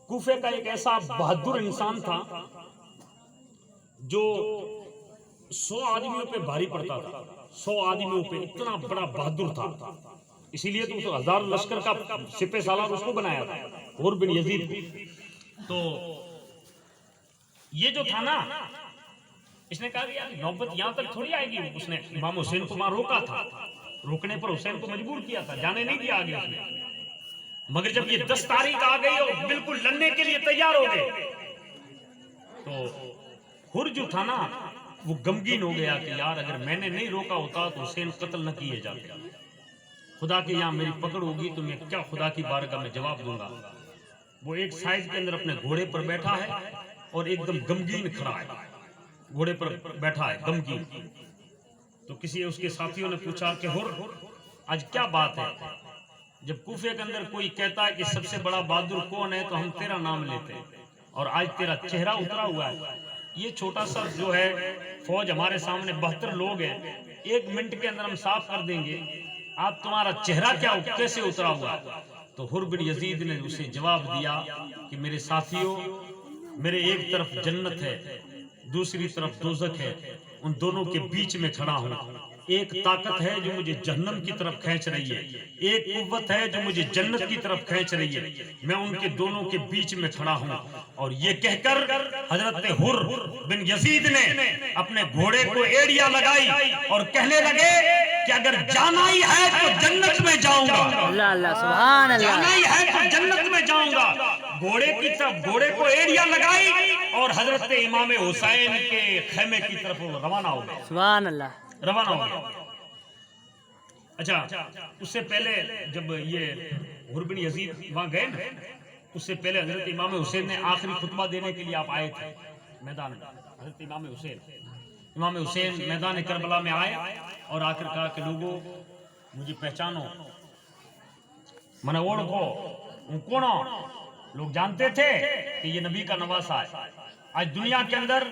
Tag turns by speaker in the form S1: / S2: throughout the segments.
S1: کوفے کا ایک ایسا بہادر انسان تھا جو 100 آدمیوں پہ بھاری پڑتا تھا، 100 آدمیوں پہ، اتنا بڑا بہادر تھا، اسی لیے تو 1000 لشکر کا سپہ سالار اس کو بنایا تھا، حر بن یزید۔ تو یہ جو تھا نا، اس نے کہا کہ یار نوبت یہاں تک تھوڑی آئے گی۔ اس نے امام حسین کو وہاں روکا تھا، روکنے پر حسین کو مجبور کیا تھا، جانے نہیں دیا آگے اس نے۔ مگر جب یہ 10 تاریخ آ گئی اور بالکل لڑنے کے لیے تیار ہو گئے تو حر جو تھا نا وہ غمگین ہو گیا کہ یار اگر میں نے نہیں روکا ہوتا تو حسین قتل نہ کیے جاتے، خدا کے یہاں میری پکڑ ہوگی تو میں کیا خدا کی بارگاہ میں جواب دوں گا۔ وہ ایک سائز کے اندر اپنے گھوڑے پر بیٹھا ہے اور ایک دم غمگین کھڑا ہے، گھوڑے پر بیٹھا ہے غمگین۔ تو کسی اس کے ساتھیوں نے پوچھا کہ حر آج کیا بات ہے؟ جب کوفے کے اندر کوئی کہتا ہے کہ سب سے بڑا بہادر کون ہے تو ہم تیرا نام لیتے ہیں، اور آج تیرا چہرہ اترا ہوا ہے، یہ چھوٹا سا جو ہے فوج ہمارے سامنے 72 لوگ ہیں، 1 منٹ کے اندر ہم صاف کر دیں گے، آپ تمہارا چہرہ کیا کیسے اترا ہوا ہے؟ تو حر بن یزید نے اسے جواب دیا کہ میرے ساتھیوں، میرے ایک طرف جنت ہے، دوسری طرف دوزخ ہے، ان دونوں کے بیچ میں کھڑا ہوں۔ ایک طاقت ہے جو مجھے جہنم کی طرف کھینچ رہی ہے، ایک قوت ہے جو مجھے جنت کی طرف کھینچ رہی ہے، میں ان کے دونوں کے بیچ میں کھڑا ہوں۔ اور یہ کہہ کر حضرت حر بن یزید نے اپنے گھوڑے کو ایڑیاں لگائی اور کہنے لگے کہ اگر جانا ہی ہے تو جنت میں جاؤں گا،
S2: اللہ اللہ سبحان اللہ،
S1: جانا ہی ہے تو جنت میں جاؤں گا۔ گھوڑے کی طرف گھوڑے کو ایڑیاں لگائی اور حضرت امام حسین کے خیمے کی طرف روانہ ہو گئے،
S2: سبحان اللہ،
S1: روانہ ہو گیا۔ اچھا، اس سے پہلے جب یہ حر بن یزید وہاں گئے نا، اس سے پہلے حضرت امام حسین نے آخری خطبہ دینے کے لیے آپ آئے تھے میدان میں۔ حضرت امام حسین میدان کربلا میں آئے اور آ کر کہا کہ لوگوں مجھے پہچانو، من اوڑ کو کونو، لوگ جانتے تھے کہ یہ نبی کا نواسہ ہے۔ آج دنیا کے اندر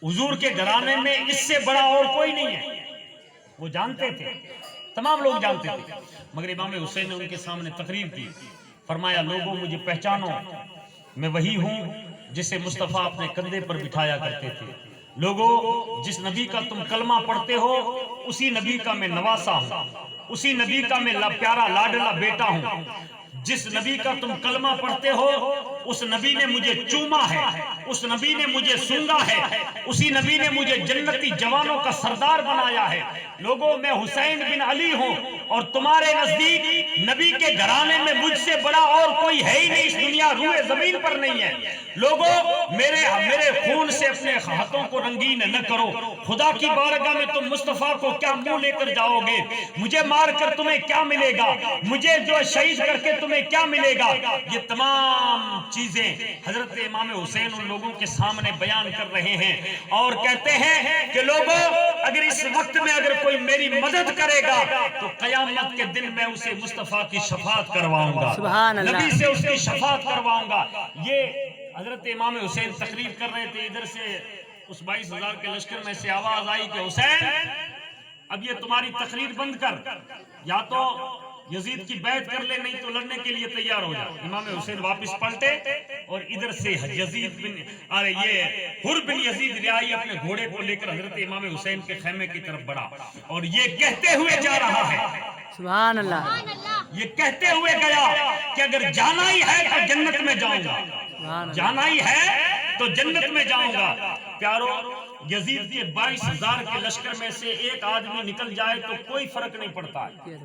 S1: حضور کے گھرانے میں اس سے بڑا اور کوئی نہیں ہے، وہ جانتے تھے، تمام لوگ جانتے تھے۔ مگر امام حسین نے ان کے سامنے تقریر کی، فرمایا لوگوں مجھے پہچانو، میں وہی ہوں جسے مصطفیٰ اپنے کندھے پر بٹھایا کرتے تھے۔ لوگوں جس نبی کا تم کلمہ پڑھتے ہو اسی نبی کا میں نواسہ ہوں، اسی نبی کا میں پیارا لاڈلا بیٹا ہوں۔ جس نبی کا تم کلمہ پڑھتے ہو اس نبی نے مجھے چوما ہے، اس نبی نے مجھے سونگا ہے، اسی نبی نے مجھے جنتی جوانوں کا سردار بنایا ہے۔ لوگوں میں حسین بن علی ہوں اور تمہارے نزدیک نبی کے گھرانے میں مجھ سے بڑا اور کوئی ہے ہی نہیں، اس دنیا روئے زمین پر نہیں ہے۔ لوگوں میرے خون سے اپنے ہاتھوں کو رنگین نہ کرو، خدا کی بارگاہ میں تم مصطفیٰ کو کیا منہ لے کر جاؤ گے؟ مجھے مار کر تمہیں کیا ملے گا؟ مجھے جو شہید کر کے تمہیں کیا ملے گا؟ یہ تمام چیزیں حضرت امام حسین ان لوگوں کے سامنے بیان کر رہے ہیں اور کہتے ہیں کہ لوگوں اگر اس وقت میں اگر کوئی میری مدد کرے گا تو قیامت کے دن میں اسے مصطفیٰ کی شفاعت کرواؤں گا،
S2: سبحان اللہ،
S1: نبی سے اس کی شفاعت کرواؤں گا۔ یہ حضرت امام حسین تقریر کر رہے تھے، ادھر سے اس 22,000 کے لشکر میں سے آواز آئی کہ حسین اب یہ تمہاری تقریر بند کر، یا تو یزید کی بیعت کر لے نہیں تو لڑنے کے لیے تیار ہو جا۔ امام حسین واپس پلٹے اور ادھر سے حر بن یزید ریائی اپنے گھوڑے کو لے کر حضرت امام حسین کے خیمے کی طرف بڑھا اور یہ کہتے ہوئے جا رہا ہے،
S2: سبحان اللہ،
S1: یہ کہتے ہوئے گیا کہ اگر جانا ہی ہے تو جنت میں جاؤں گا، جانا ہی ہے تو جنت میں جاؤں گا۔ پیارو، یزید کے 22,000 کے لشکر میں سے ایک آدمی نکل جائے تو کوئی فرق نہیں پڑتا ہے،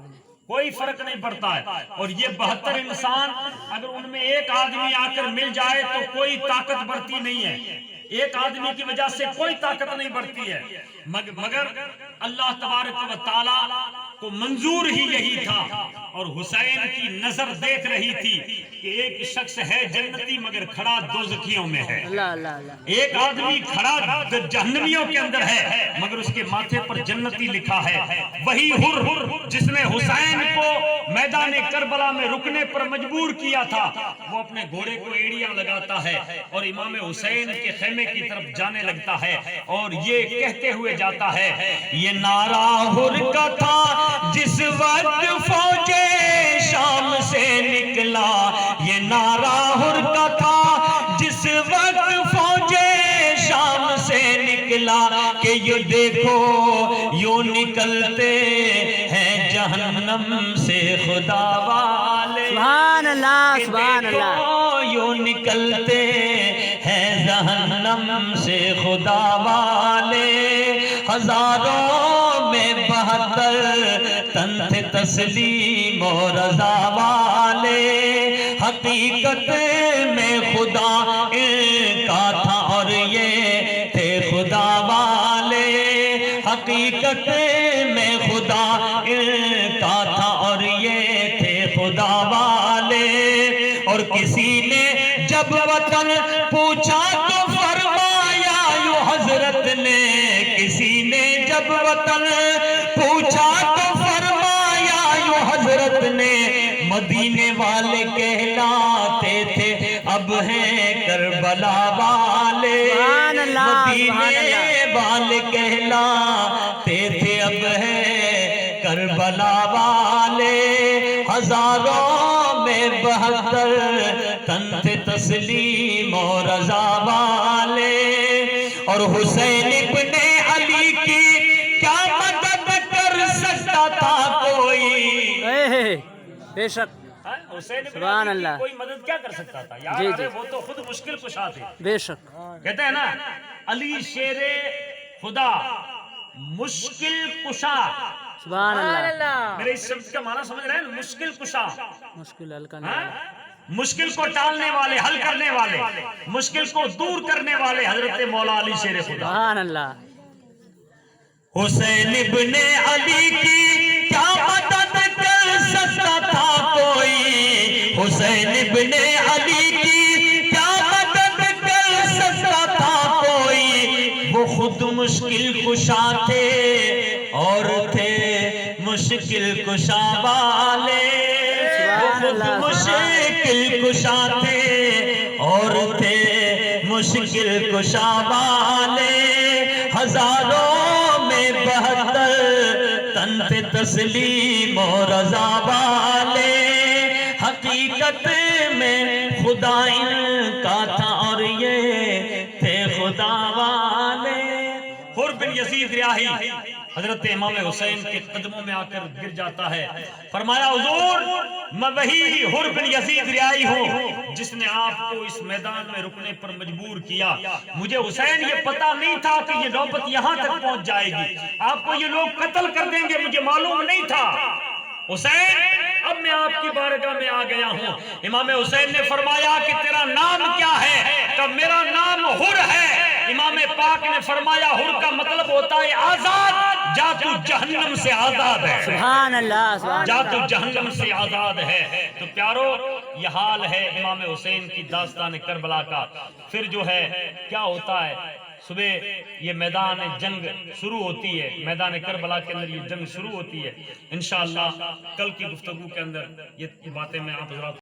S1: کوئی فرق نہیں پڑتا ہے، اور یہ 72 انسان اگر ان میں ایک آدمی آ کر مل جائے تو کوئی طاقت بڑھتی نہیں ہے، ایک آدمی کی وجہ سے کوئی طاقت نہیں بڑھتی ہے۔ مگر اللہ تبارک و تعالی کو منظور ہی یہی تھا اور حسین کی نظر دیکھ رہی تھی کہ ایک شخص ہے جنتی مگر کھڑا دوزخیوں میں ہے،
S2: اللہ اللہ اللہ،
S1: ایک آدمی کھڑا جہنمیوں کے اندر ہے مگر اس کے ماتھے پر جنتی لکھا ہے۔ وہی حر جس نے حسین کو میدان کربلا میں رکنے پر مجبور کیا تھا وہ اپنے گھوڑے کو ایڑیاں لگاتا ہے اور امام حسین کے خیمے کی طرف جانے لگتا ہے اور یہ کہتے ہوئے جاتا ہے، یہ نعرہ حر کا تھا جس وقت فوجے شام سے نکل نکلا یہ نعرہ ہر کا تھا جس وقت فوجے شام سے نکلا کہ یہ دیکھو یوں نکلتے ہیں جہنم سے خدا والے
S2: سبحان اللہ سبحان اللہ
S1: یوں نکلتے ہیں جہنم سے خدا والے ہزاروں میں 72 تن تھے تسلیم و رضا والے حقیقت میں خدا ان کا تھا اور یہ تھے خدا والے حقیقت میں خدا ان کا تھا اور یہ تھے خدا والے اور کسی نے جب وطن پوچھا تو فرمایا یوں حضرت نے کسی نے جب وطن پوچھا تو فرمایا یوں حضرت نے مدینے والے کہلاتے تھے اب ہیں کربلا والے مدینے والے کہلاتے تھے اب ہیں کربلا والے ہزاروں میں 72 تن تھے تسلیم و رضا والے اور حسین ابن علی کی کیا مدد کر سکتا تھا کوئی
S2: بے شک
S1: حسین ابن
S2: سبحان
S1: علی
S2: اللہ
S1: کی کوئی مدد کیا کر سکتا تھا یار
S2: جی،
S1: ارے وہ تو خود مشکل کشا تھے
S2: بے شک
S1: کہتے ہیں نا علی شیر خدا مشکل کشا
S2: سبحان اللہ
S1: میرے اس شبد کا معنی سمجھ رہے ہیں مشکل کشا
S2: مشکل حل کرنے
S1: ہاں؟ مشکل کو ٹالنے والے حل کرنے والے مشکل کو دور کرنے والے حضرت مولا علی شیر خدا
S2: سبحان اللہ
S1: حسین ابن علی کی کیا مدد کر سکتا تھا کوئی حسین ابن علی کی کیا مدد کر سکتا تھا کوئی وہ خود مشکل کشا تھے اور تھے مشکل کشا والے وہ خود مشکل کشا تھے اور تھے مشکل کشا والے ہزاروں میں 72 تن تھے تسلیم و رضا والے حقیقت میں خدا ان کا تھا اور یہ تھے خدا والے حر بن یزید ریاحی حضرت امام حسین کے قدموں میں آ کر گر جاتا ہے فرمایا حضور میں وہی حر بن یزید ریاحی ہوں جس نے آپ کو اس میدان میں رکنے پر مجبور کیا مجھے حسین یہ پتا نہیں تھا کہ یہ نوبت یہاں تک پہنچ جائے گی آپ کو یہ لوگ قتل کر دیں گے مجھے معلوم نہیں تھا حسین اب میں آپ کی بارگاہ میں آ گیا ہوں امام حسین نے فرمایا کہ تیرا نام کیا ہے کہ میرا نام حر ہے امام پاک نے فرمایا حر کا مطلب ہوتا ہے آزاد جا تو جہنم سے آزاد ہے
S2: سبحان اللہ سبحان
S1: جا تو جہنم سے آزاد ہے تو پیارو یہ حال ہے امام حسین کی داستان کربلا کا پھر جو ہے کیا ہوتا ہے صبح یہ میدان جنگ شروع ہوتی ہے میدان کربلا کے اندر یہ جنگ شروع ہوتی ہے انشاءاللہ کل کی گفتگو کے اندر یہ باتیں میں آپ حضرات